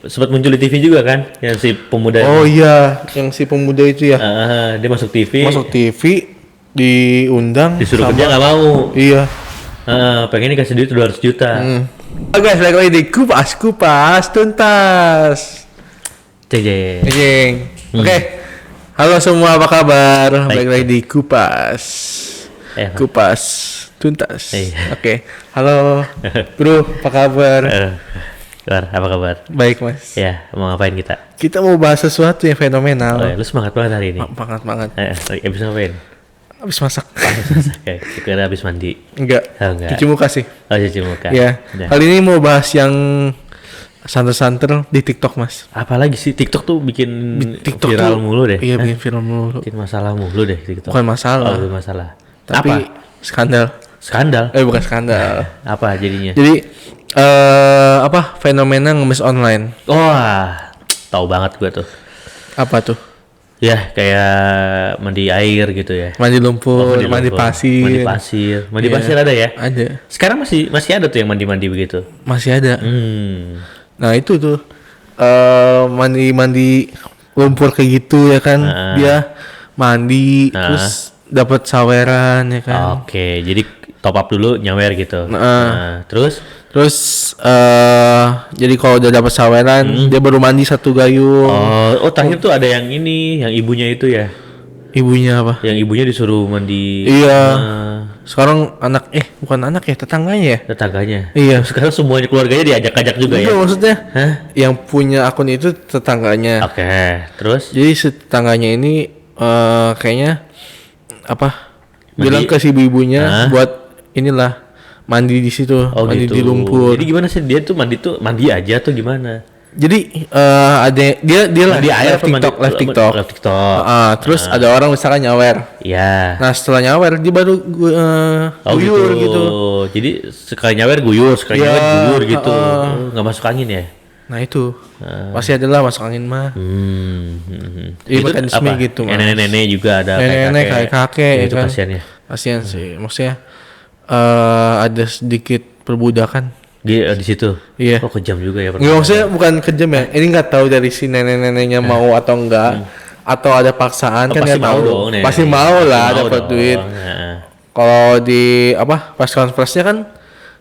sempat muncul di TV juga kan, yang si pemuda. Oh iya, yang si pemuda itu ya. Dia masuk TV. Masuk TV, diundang. Disuruh kerja nggak mau. Iya. Pengen dikasih duit 200 juta. Oh guys, balik lagi di Kupas Tuntas. Jeng. Oke. Halo semua, apa kabar? Balik lagi di Kupas Tuntas. Oke. Halo bro, apa kabar? Apa kabar? Baik mas. Ya, mau ngapain kita? Kita mau bahas sesuatu yang fenomenal. Lu semangat banget hari ini. Banget. Abis ngapain? Habis masak. Oke, kira habis mandi. Enggak. Enggak. Cuci muka sih. Oh, cuci muka. Ya. Kali ini mau bahas yang santer-santer di TikTok, Mas. Apalagi sih TikTok tuh bikin TikTok viral tuh, mulu deh. Iya, bikin viral mulu. Bikin masalah mulu deh TikTok. Bukan masalah. Oh, bukan masalah. Tapi apa? Skandal. Bukan skandal. Apa jadinya? Jadi fenomena ngemis online. Wah, tahu banget gua tuh. Apa tuh? Ya, kayak mandi air gitu ya. Mandi lumpur, mandi pasir. Mandi pasir ada ya? Ada. Sekarang masih ada tuh yang mandi-mandi begitu. Masih ada. Nah, itu tuh mandi lumpur kayak gitu ya kan. Dia mandi terus dapat saweran ya kan. Oke, jadi top up dulu nyawer gitu. Terus jadi kalau udah dapat saweran dia baru mandi satu gayung. Oh, terakhir tuh ada yang ini, yang ibunya itu ya. Ibunya apa? Yang ibunya disuruh mandi. Iya. Sekarang bukan anak ya, tetangganya ya? Tetangganya. Iya. Sekarang semuanya keluarganya diajak-ajak juga ya. Iya, maksudnya. Yang punya akun itu tetangganya. Oke, terus? Jadi tetangganya ini kayaknya bilang ke si ibunya buat inilah mandi di situ, mandi gitu. di lumpur. Jadi gimana sih dia tuh mandi aja tuh gimana? Jadi ada dia mandi air live TikTok. Terus ada orang misalkan nyawer. Iya. Nah setelah nyawer dia baru guyur gitu. Jadi sekali nyawer guyur, sekali nyawer guyur gitu. Nggak masuk angin ya? Nah itu pasti adalah masuk angin mah. Itu mekanisme gitu mas. Nenek-nenek juga ada. Nenek kakek itu kan. Kasian sih. Maksudnya ada sedikit perbudakan. Di situ. Iya. Oh kejam juga ya. Nggak, maksudnya bukan kejam ya. Ini nggak tahu dari si nenek-neneknya mau atau enggak. Atau ada paksaan kan nggak tahu. Pasti mau lah dapat duit. Kalau di pas konferensinya kan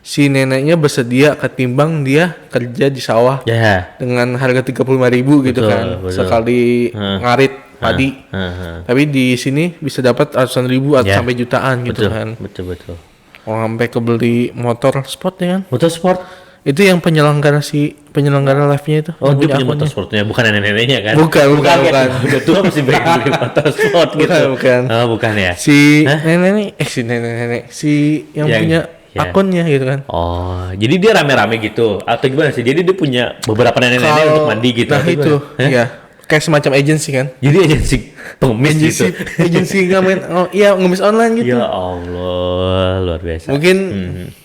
si neneknya bersedia ketimbang dia kerja di sawah dengan harga 35.000 gitu kan. Sekali ngarit padi. Tapi di sini bisa dapat ratusan ribu atau sampai jutaan gitu kan. Betul. Sampai kebeli motor sport ya kan? Motor sport? Itu yang penyelenggara live-nya itu. Oh, dia punya motor sportnya, bukan nenek-neneknya kan? Bukan. Udah tua masih beli motor sport gitu. Bukan. Oh, bukan ya? Si nenek-nenek, si yang punya akunnya gitu kan. Oh, jadi dia rame-rame gitu atau gimana sih? Jadi dia punya beberapa nenek-nenek untuk mandi gitu. Nah itu, ya. Kayak semacam agensi kan? Jadi agensi pengemis gitu. Agensi ngemis online gitu. Ya Allah, luar biasa. Mungkin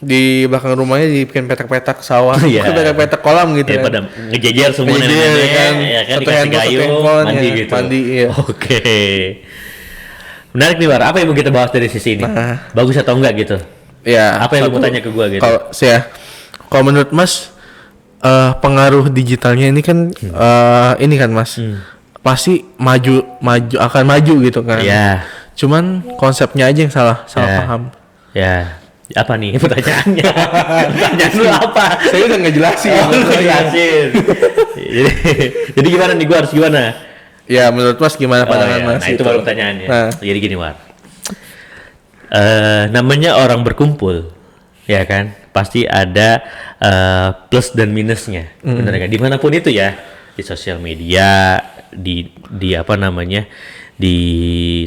di belakang rumahnya dibikin petak-petak sawah, petak-petak kolam gitu kan. Pada ngejejer semua nenek-nenek kan, ya kan dikasih gayung, mandi gitu. Mandi, iya. Oke. Menarik nih, Bar. Apa yang mau kita bahas dari sisi ini? Bagus atau enggak gitu? Ya. Apa yang lu mau tanya ke gua gitu? Kalau menurut Mas, pengaruh digitalnya ini kan ini kan Mas pasti akan maju gitu kan. Iya. Cuman konsepnya aja yang salah paham. Ya. Apa nih pertanyaannya? Pertanyaan lu apa? Saya udah ngejelasin. Jadi gimana nih, gua harus gimana? Ya menurut Mas gimana pandangan Mas? Nah itu baru pertanyaannya. Jadi gini War. Namanya orang berkumpul, ya kan? Pasti ada plus dan minusnya, benar kan? Dimanapun itu ya, di sosial media, di di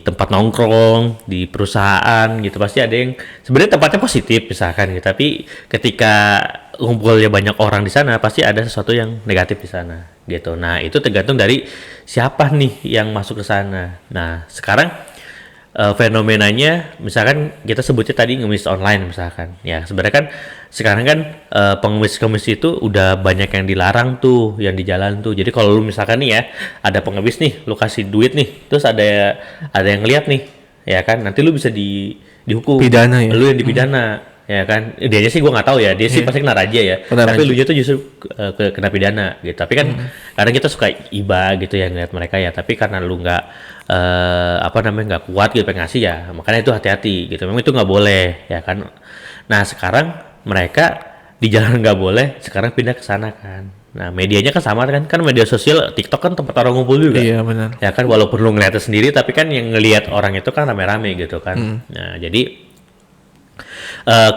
tempat nongkrong, di perusahaan gitu, pasti ada yang sebenarnya tempatnya positif misalkan gitu, tapi ketika ngumpulnya banyak orang di sana, pasti ada sesuatu yang negatif di sana gitu. Nah itu tergantung dari siapa nih yang masuk ke sana. Nah sekarang fenomenanya misalkan kita sebutnya tadi ngemis online misalkan ya, sebenarnya kan sekarang kan pengemis-pengemis itu udah banyak yang dilarang tuh, yang di jalan tuh. Jadi kalau lu misalkan nih ya ada pengemis nih, lu kasih duit nih, terus ada yang lihat nih ya kan, nanti lu bisa dihukum, pidana ya, lu yang dipidana ya kan. Dianya sih gue nggak tahu ya, dia sih pasti kena raja ya. Tapi lu tuh justru kena pidana gitu. Tapi kan kadang kita suka iba gitu ya ngeliat mereka ya. Tapi karena lu nggak nggak kuat gitu pengen ngasih ya, makanya itu hati-hati gitu. Memang itu nggak boleh ya kan. Nah sekarang mereka di jalan nggak boleh, sekarang pindah ke sana kan. Nah medianya kan sama kan media sosial TikTok kan tempat orang ngumpul juga. Iya benar. Ya kan walaupun lu ngeliatnya sendiri, tapi kan yang ngelihat orang itu kan rame-rame gitu kan. Nah jadi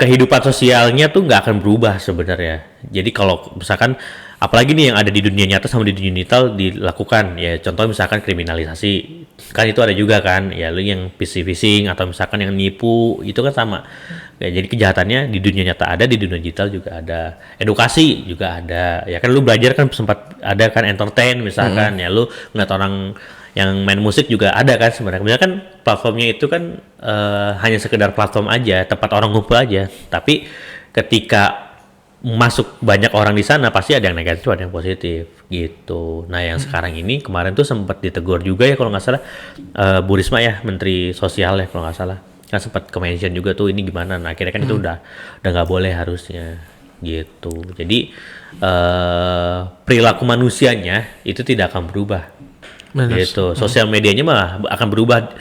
kehidupan sosialnya tuh nggak akan berubah sebenarnya. Jadi kalau misalkan apalagi nih yang ada di dunia nyata sama di dunia digital dilakukan ya, contoh misalkan kriminalisasi kan itu ada juga kan ya, lu yang phishing atau misalkan yang nipu itu kan sama ya. Jadi kejahatannya di dunia nyata ada, di dunia digital juga ada. Edukasi juga ada ya kan, lu belajar kan sempat ada kan, entertain misalkan ya, lu ngeliat orang yang main musik juga ada kan sebenarnya kan. Platformnya itu kan hanya sekedar platform aja, tempat orang ngumpul aja, tapi ketika masuk banyak orang di sana pasti ada yang negatif, ada yang positif gitu. Nah yang sekarang ini kemarin tuh sempat ditegur juga ya kalau nggak salah Bu Risma ya, Menteri Sosial ya kalau nggak salah, kan sempat ke-mention juga tuh ini gimana. Nah akhirnya kan itu udah nggak boleh harusnya gitu. Jadi perilaku manusianya itu tidak akan berubah. Gitu. Sosial medianya mah akan berubah,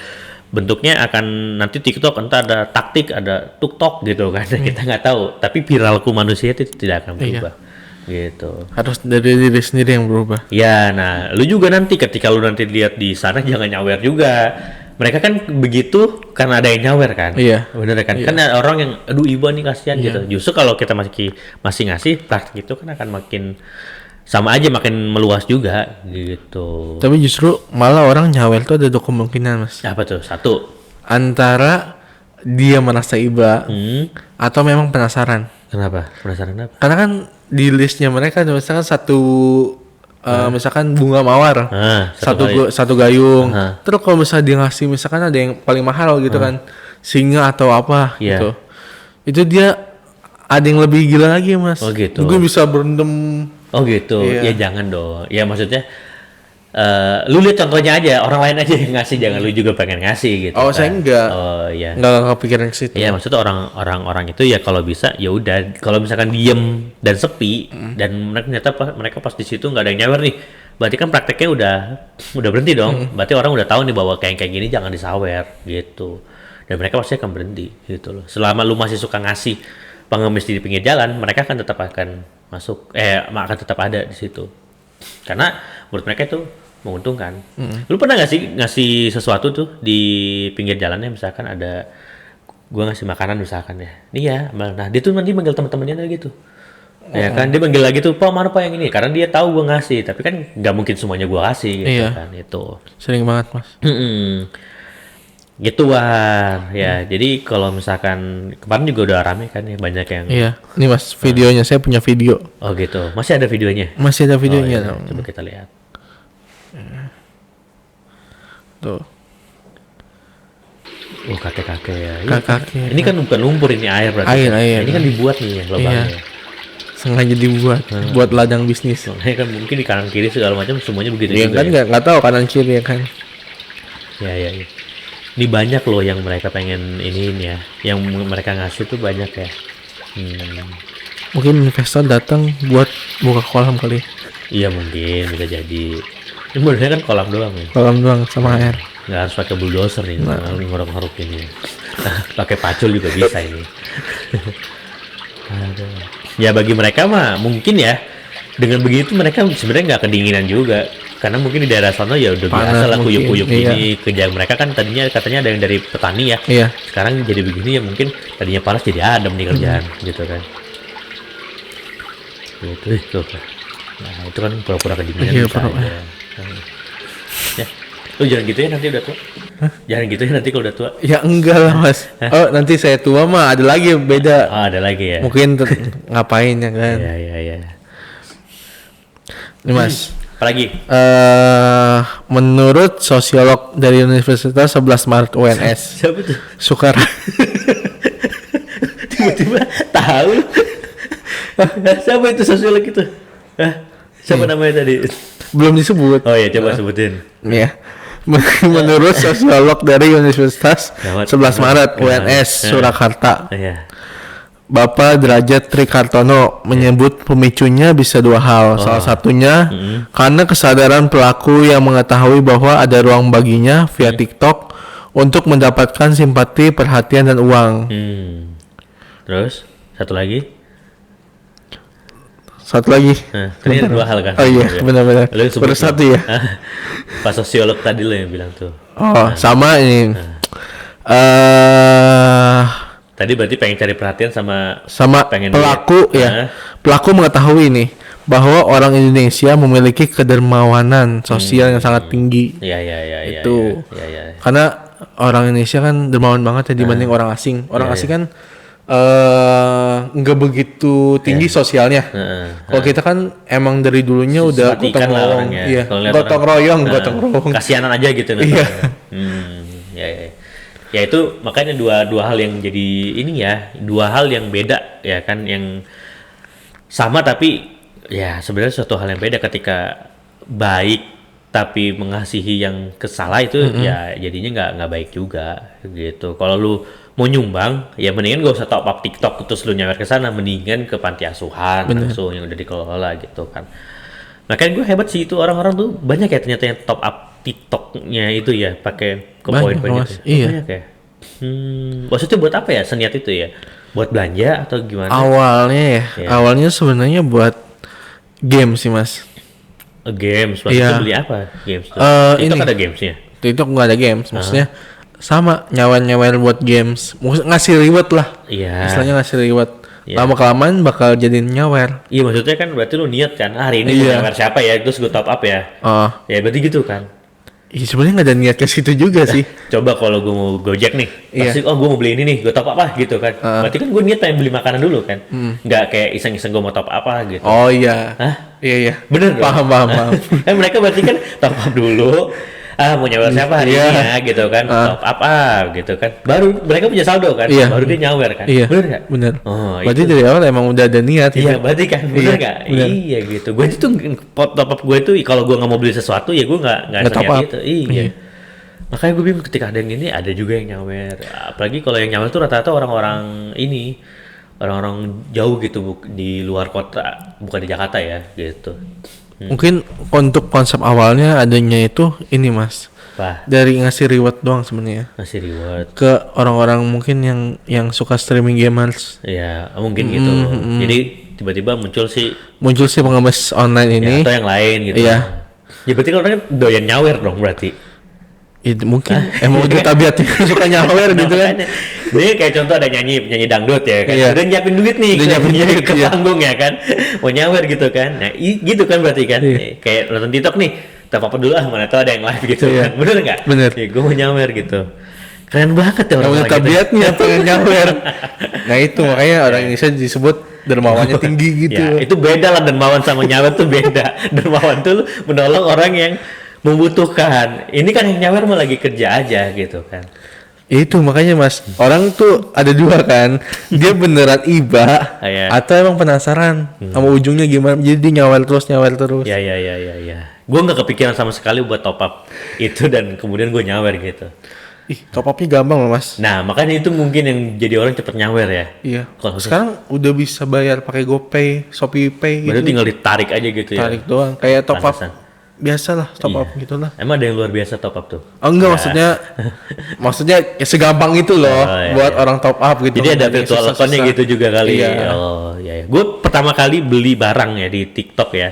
bentuknya akan nanti TikTok entah ada taktik, ada TikTok gitu kan. Kita nggak tahu, tapi perilaku manusia itu tidak akan berubah. Gitu. Harus dari diri sendiri yang berubah. Ya, nah lu juga nanti ketika lu nanti lihat di sana jangan nyawer juga. Mereka kan begitu karena ada yang nyawer kan. Iya. Bener kan? Kan ada orang yang aduh iba nih kasihan gitu. Justru kalau kita masih ngasih praktik itu kan akan makin sama aja, makin meluas juga gitu. Tapi justru malah orang nyawer tuh ada dua kemungkinan, Mas. Apa tuh? Satu, antara dia merasa iba atau memang penasaran. Kenapa? Penasaran apa? Karena kan di listnya mereka misalkan misalkan bunga mawar, satu gayung. Terus kalau misalnya dia ngasih misalkan ada yang paling mahal gitu kan, singa atau apa gitu, itu dia ada yang lebih gila lagi, Mas. Oh gitu. Gue bisa berendam. Oh gitu. Ya jangan dong. Ya maksudnya lu lihat contohnya aja, orang lain aja yang ngasih, jangan lu juga pengen ngasih gitu. Oh kan? Saya enggak. Oh iya. Enggak kepikiran ke situ. Iya, maksudnya orang itu ya kalau bisa ya udah, kalau misalkan diem dan sepi dan mereka pas di situ nggak ada yang nyawer nih, berarti kan prakteknya udah berhenti dong. Berarti orang udah tahu nih bahwa kayak gini jangan disawer gitu. Dan mereka pasti akan berhenti gitu loh. Selama lu masih suka ngasih pengemis di pinggir jalan, mereka akan masuk akan tetap ada di situ. Karena menurut mereka itu menguntungkan. Lu pernah nggak sih ngasih sesuatu tuh di pinggir jalannya, misalkan ada gua ngasih makanan misalkan ya. Iya, nah dia tuh nanti manggil teman-temannya gitu. Ya kan, dia manggil lagi tuh, "Pak, mana Pak yang ini?" Karena dia tahu gua ngasih, tapi kan nggak mungkin semuanya gua kasih gitu kan itu. Sering banget, Mas. Gitu War. Ya, jadi kalau misalkan kemarin juga udah rame kan ya, banyak yang. Iya. Ini Mas videonya, saya punya video. Oh gitu. Masih ada videonya? Masih ada videonya. Oh, iya. Coba kita lihat. Tuh. Oh, kakek-kakek ya. Kakek. Ini kan bukan lumpur, ini air berarti. Air. Ini kan dibuat nih ya lubangnya. Sengaja dibuat buat ladang bisnis. Soalnya kan mungkin di kanan kiri segala macam semuanya begitu juga. Iya kan nggak tahu kanan kiri ya kan. Ya. Ini banyak loh yang mereka pengen ini ya, yang mereka ngasih tuh banyak ya. Mungkin investor datang buat buka kolam kali. Iya mungkin bisa jadi. Ini sebenarnya kan kolam doang ya. Kolam doang sama air. Nggak harus pakai bulldozer nih, ngorok-ngorok ini. Pakai pacul juga bisa ini. Ya bagi mereka mah mungkin ya, dengan begitu mereka sebenarnya nggak kedinginan juga. Karena mungkin di daerah sana ya udah biasa lah kuyup-kuyup ini. Kerjaan mereka kan tadinya katanya ada yang dari petani ya. Iya. Sekarang jadi begini ya, mungkin tadinya panas jadi adem nih kerjaan gitu kan. Gitu. Nah itu kan pura-pura kedinginan bisa aja. Ya, lu jangan gitu ya nanti udah tua. Jangan gitu ya nanti kalau udah tua. Ya enggak lah Mas. Oh nanti saya tua mah ada lagi beda. Oh ada lagi ya. Mungkin ngapain ya kan. Iya. Ini Mas. Apalagi? Menurut sosiolog dari Universitas 11 Maret UNS. Siapa tuh? Soekarno. Tiba-tiba tahu. Siapa itu sosiolog itu? Siapa namanya tadi? Belum disebut. Oh iya, coba sebutin. Iya. Menurut sosiolog dari Universitas 11 Maret UNS Surakarta. Iya. Bapak Derajat Trikartono menyebut pemicunya bisa dua hal. Salah satunya karena kesadaran pelaku yang mengetahui bahwa ada ruang baginya via TikTok untuk mendapatkan simpati, perhatian, dan uang. Terus satu lagi? Satu lagi. Nah, ini ada dua hal kan? Oh iya, benar-benar. Baru satu ya. Pak sosiolog tadi lo yang bilang tuh. Oh, sama ini. Tadi berarti pengen cari perhatian sama pengen pelaku lihat. ya. Pelaku mengetahui nih bahwa orang Indonesia memiliki kedermawanan sosial yang sangat tinggi. Iya. Itu. Iya. Karena orang Indonesia kan dermawan banget ya dibanding orang asing. Orang asing kan nggak begitu tinggi sosialnya. Kalau kita kan emang dari dulunya udah gotong royong. Iya. Gotong royong. Kasianan aja gitu. Iya. Ya itu makanya dua hal yang jadi ini ya, dua hal yang beda ya kan, yang sama tapi ya sebenarnya suatu hal yang beda. Ketika baik tapi mengasihi yang kesalah itu ya jadinya nggak baik juga gitu. Kalau lu mau nyumbang ya mendingan gak usah top up TikTok terus lu nyawer ke sana, mendingan ke panti asuhan langsung yang udah dikelola gitu kan. Makanya gue hebat sih itu, orang-orang tuh banyak ya ternyata yang top up TikToknya itu ya pakai ke poin-poin itu. Iya. Banyak ya. Maksudnya buat apa ya seniat itu ya? Buat belanja atau gimana? Awalnya sebenarnya buat game sih mas. Games, maksudnya beli apa? Games tuh. TikTok ada gamesnya? TikTok nggak ada games, maksudnya sama nyawer buat games, ngasih reward lah. Iya. Istilahnya ngasih reward. Lama kelamaan bakal jadiin nyawer. Iya maksudnya kan berarti lu niat kan hari ini nyawer siapa ya, terus gue top up ya. Ya berarti gitu kan. Iya sebenarnya nggak ada niat ke situ juga sih. Coba kalau gue mau Gojek nih, pasti gue mau beli ini nih, gue top up apa gitu kan. Berarti kan gue niat pengen beli makanan dulu kan, nggak kayak iseng-iseng gue mau top up apa gitu. Oh iya. Hah? Iya. Bener. Paham. Mereka berarti kan top up dulu. Mau nyawer siapa hari ini ya gitu kan, top up gitu kan, baru mereka punya saldo kan, baru dia nyawer kan. Bener nggak? Bener. Berarti itu dari awal emang udah ada niat gitu. Iya berarti kan, bener nggak? Iya gitu. Gue itu top up gue itu kalau gue nggak mau beli sesuatu ya gue nggak top up gitu. Iya. Makanya gue bingung ketika ada yang ini, ada juga yang nyawer. Apalagi kalau yang nyawer tuh rata-rata orang-orang jauh gitu di luar kota, bukan di Jakarta ya gitu. Mungkin untuk konsep awalnya adanya itu ini mas, dari ngasih reward doang sebenarnya. Ngasih reward ke orang-orang mungkin yang suka streaming gamers. Ya mungkin gitu. Jadi tiba-tiba muncul sih pengemis online ini atau yang lain gitu. Iya. Ya berarti kalau orang doyan nyawer dong berarti. Itu mungkin emang udah tabiatnya suka nyawer gitu kan. Ini kayak contoh ada nyanyi dangdut ya kan. Udah nyiapin duit nih. Ke panggung ya kan. Mau nyawer gitu kan. Nah gitu kan berarti kan. Kayak nonton TikTok nih. Tak apa dulu mana tau ada yang live gitu kan. Bener nggak? Bener. Ya, gue mau nyawer gitu. Keren banget ya orang-orang gitu. Tabiatnya pengen nyawer. Nah itu makanya orang Indonesia disebut dermawannya tinggi gitu. Ya, itu beda lah, dermawan sama nyawer tuh beda. Dermawan tuh menolong orang yang membutuhkan. Ini kan yang nyawer mah lagi kerja aja gitu kan. Itu makanya mas, orang tuh ada dua kan, dia beneran iba atau emang penasaran sama ujungnya gimana, jadi dia nyawer terus. Ya. Gue nggak kepikiran sama sekali buat top up itu dan kemudian gue nyawer gitu. Top upnya gampang loh mas. Nah makanya itu mungkin yang jadi orang cepet nyawer ya. Iya. Kalau sekarang udah bisa bayar pakai GoPay, ShopeePay. Berarti tinggal ditarik aja gitu ya. Tarik doang, kayak top up. Biasalah top up gitulah. Emang ada yang luar biasa top up tuh? Oh enggak, maksudnya ya segampang itu loh buat orang top up gitu. Jadi ada virtual account-nya gitu juga kali. Oh iya. Gue pertama kali beli barang ya di TikTok ya.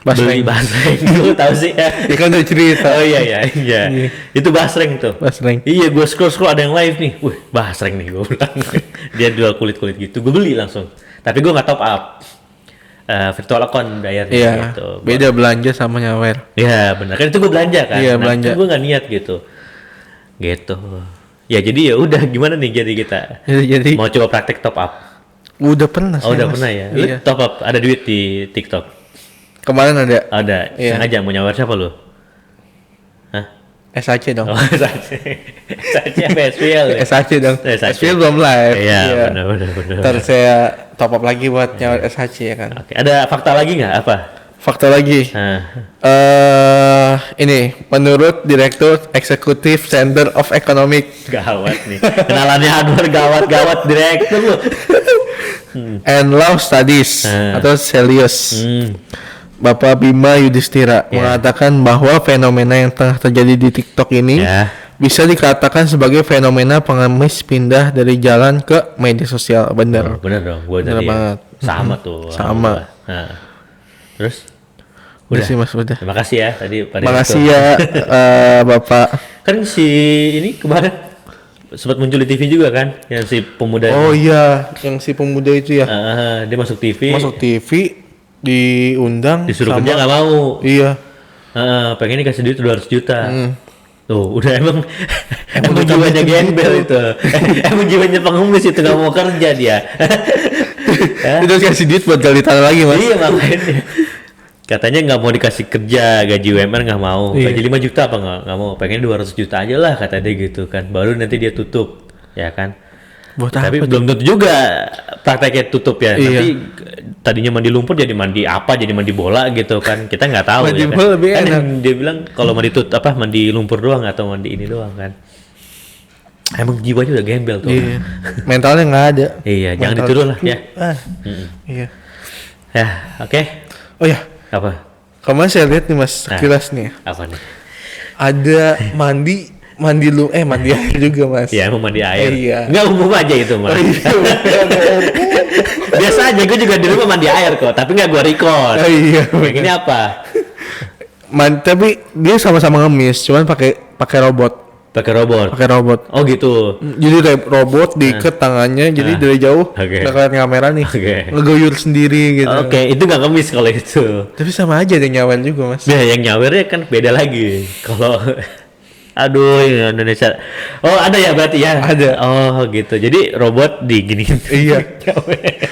Beli basreng. Gue tahu sih ya. Ya kan udah cerita. Oh iya. Itu basreng tuh. Basreng. Iya, gue scroll ada yang live nih. Wih, basreng nih gue bilang. Dia jual kulit-kulit gitu. Gue beli langsung. Tapi gue nggak top up. Virtual account bayarnya gitu. Beda belanja sama nyawer. Iya benar kan, itu gue belanja kan. Iya belanja. Kan gue nggak niat gitu. Ya jadi ya udah, gimana nih jadi kita? Jadi mau coba praktek top up. Udah pernah sih. Udah pernah ya. Lu top up ada duit di TikTok? Kemarin ada. Ada. Sengaja mau nyawer siapa lu? Hah? SAC dong. SAC apa SPL ya? SAC dong. SPL belum live. Iya benar. Ntar saya top up lagi buat nyawer SAC ya kan. Oke. Ada fakta lagi nggak apa? fakta lagi. Ini menurut Direktur Eksekutif Center of Economic. Gawat nih. Kenalannya Anwar gawat direktur lu. And Law Studies atau Celius. Bapak Bima Yudhistira mengatakan bahwa fenomena yang tengah terjadi di TikTok ini bisa dikatakan sebagai fenomena pengemis pindah dari jalan ke media sosial. Bener. Bener dong. Bener banget. Sama tuh. Sama. Terus? Udah sih Mas, udah. Terima kasih ya tadi. Terima kasih ya Bapak. Kan si ini kemarin sempat muncul di TV juga kan, yang si pemuda. Oh iya, yang si pemuda itu ya. Dia masuk TV. Masuk TV, diundang. Disuruh kerja nggak mau. Iya. Pengen dikasih duit 200 juta. Tuh, udah emang jiwanya gembel itu. Emang jiwanya pengemis itu, nggak mau kerja dia. Itu kasih duit buat gali tanah lagi Mas. Iya makanya. Katanya nggak mau dikasih kerja, gaji UMR nggak mau, gaji 5 juta apa nggak mau, pengen 200 juta aja lah kata dia gitu kan, baru nanti dia tutup, ya kan? Tapi belum tentu juga prakteknya tutup ya, nanti tadinya mandi lumpur jadi mandi apa, jadi mandi bola gitu kan, kita nggak tahu ya kan? Lebih kan enak. Dia bilang kalau mandi lumpur doang atau mandi ini doang kan, emang jiwanya udah gembel tuh. Iya. Mentalnya nggak ada. Iya, jangan ditiru lah ya. Iya. Ya, oke. Oh ya. Apa? Kemarin saya lihat nih Mas, sekilas nih. Apa nih? Ada mandi air juga Mas. Iya, emang mandi air. Iya. Nggak umum aja itu Mas. Biasa aja, gue juga di rumah mandi air kok, tapi nggak gue record. Iya. Yang ini apa? Tapi dia sama-sama ngemis, cuman pakai robot. Pakai robot. Oh gitu. Jadi robot diikat tangannya, jadi dari jauh nggak kelihatan kamera nih. Ngeguyur sendiri gitu. Oke, itu nggak ngemis kalau itu. Tapi sama aja dia nyawer juga Mas. Ya, yang nyawernya kan beda lagi. Kalau aduh, Indonesia. Oh, ada ya berarti ya? Ada. Oh, gitu. Jadi robot diginiin. Iya.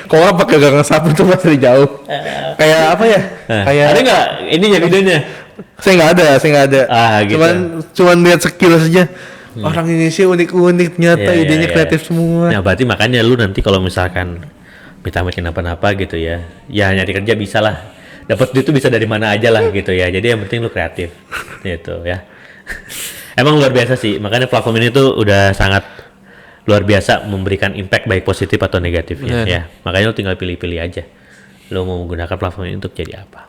Kok nggak pakai gang sapu tuh Mas dari jauh? Kayak apa ya? Kayak ada nggak ininya videonya? Saya nggak ada. Gitu. Cuman lihat sekilas aja. Orang Indonesia unik-unik ternyata, idenya kreatif semua. Nah, berarti makanya lu nanti kalau misalkan minta kenapa-napa gitu ya nyari kerja bisa lah. Dapat duit itu bisa dari mana aja lah gitu ya. Jadi yang penting lu kreatif gitu ya. Emang luar biasa sih. Makanya platform ini tuh udah sangat luar biasa memberikan impact baik positif atau negatifnya ya. Makanya lu tinggal pilih-pilih aja. Lu mau menggunakan platform ini untuk jadi apa.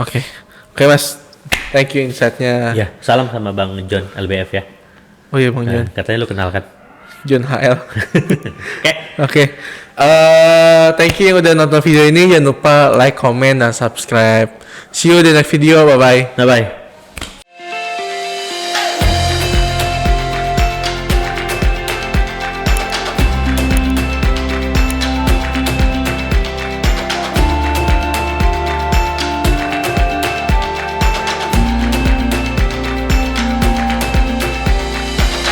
Oke Mas. Thank you insight-nya. Ya, salam sama Bang John LBF ya. Oh iya Bang John. Katanya lu kenal kan? John HL. Oke. Thank you yang udah nonton video ini. Jangan lupa like, comment, dan subscribe. See you di next video. Bye-bye. Bye-bye.